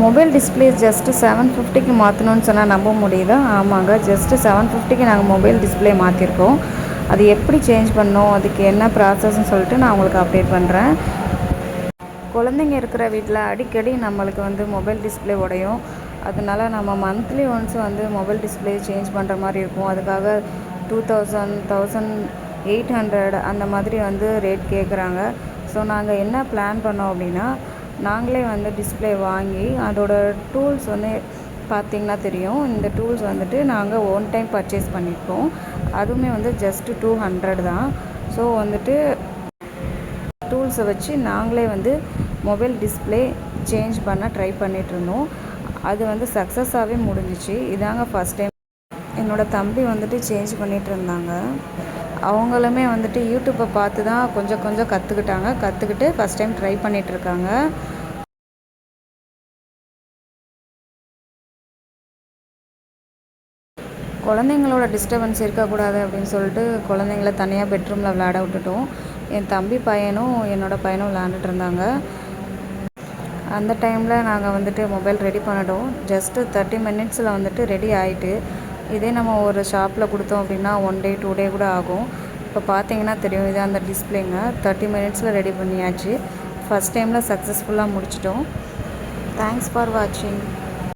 Mobile display just 750க்கு மாற்றணும்னு சொன்னால் நம்ப முடியுதா? ஆமாங்க, ஜஸ்ட்டு 750க்கு நாங்கள் மொபைல் டிஸ்பிளே மாற்றிருக்கோம். அது எப்படி சேஞ்ச் பண்ணோம், அதுக்கு என்ன ப்ராசஸ்ன்னு சொல்லிட்டு நான் உங்களுக்கு அப்டேட் பண்ணுறேன். குழந்தைங்க இருக்கிற வீட்டில் அடிக்கடி நம்மளுக்கு வந்து மொபைல் டிஸ்பிளே உடையும். அதனால நம்ம மந்த்லி ஒன்ஸ் வந்து மொபைல் டிஸ்பிளே சேஞ்ச் பண்ணுற மாதிரி இருக்கும். அதுக்காக 2000 1800 அந்த மாதிரி வந்து ரேட் கேட்குறாங்க. ஸோ நாங்கள் என்ன பிளான் பண்ணோம் அப்படின்னா, நாங்களே வந்து டிஸ்பிளே வாங்கி அதோட டூல்ஸ் வந்து பார்த்திங்கன்னா தெரியும். இந்த டூல்ஸ் வந்துட்டு நாங்கள் ஒன் டைம் பர்ச்சேஸ் பண்ணியிருக்கோம். அதுவுமே வந்து ஜஸ்ட்டு 200 தான். ஸோ வந்துட்டு டூல்ஸை வச்சு நாங்களே வந்து மொபைல் டிஸ்பிளே சேஞ்ச் பண்ண ட்ரை பண்ணிகிட்ருந்தோம். அது வந்து சக்ஸஸாகவே முடிஞ்சிச்சு. இதாங்க ஃபஸ்ட் டைம் என்னோடய தம்பி வந்துட்டு சேஞ்ச் பண்ணிகிட்டு இருந்தாங்க. அவங்களுமே வந்துட்டு யூடியூப்பை பார்த்து தான் கொஞ்சம் கொஞ்சம் கற்றுக்கிட்டு ஃபஸ்ட் டைம் ட்ரை பண்ணிகிட்ருக்காங்க. குழந்தைங்களோட டிஸ்டர்பன்ஸ் இருக்கக்கூடாது அப்படின்னு சொல்லிட்டு குழந்தைங்கள தனியாக பெட்ரூமில் விளையாட விட்டுட்டோம். என் தம்பி பையனும் என்னோடய பையனும் விளையாண்டுட்டு இருந்தாங்க. அந்த டைமில் நாங்கள் வந்துட்டு மொபைல் ரெடி பண்ணிட்டோம். ஜஸ்ட்டு 30 மினிட்ஸில் வந்துட்டு ரெடி ஆகிட்டு. இதே நம்ம ஒரு ஷாப்பில் கொடுத்தோம் அப்படின்னா 1 டே 2 டே கூட ஆகும். இப்போ பார்த்தீங்கன்னா தெரியும், இது அந்த டிஸ்பிளேங்க 30 மினிட்ஸில் ரெடி பண்ணியாச்சு. ஃபஸ்ட் டைமில் சக்ஸஸ்ஃபுல்லாக முடிச்சிட்டோம். தேங்க்ஸ் ஃபார் வாட்சிங்.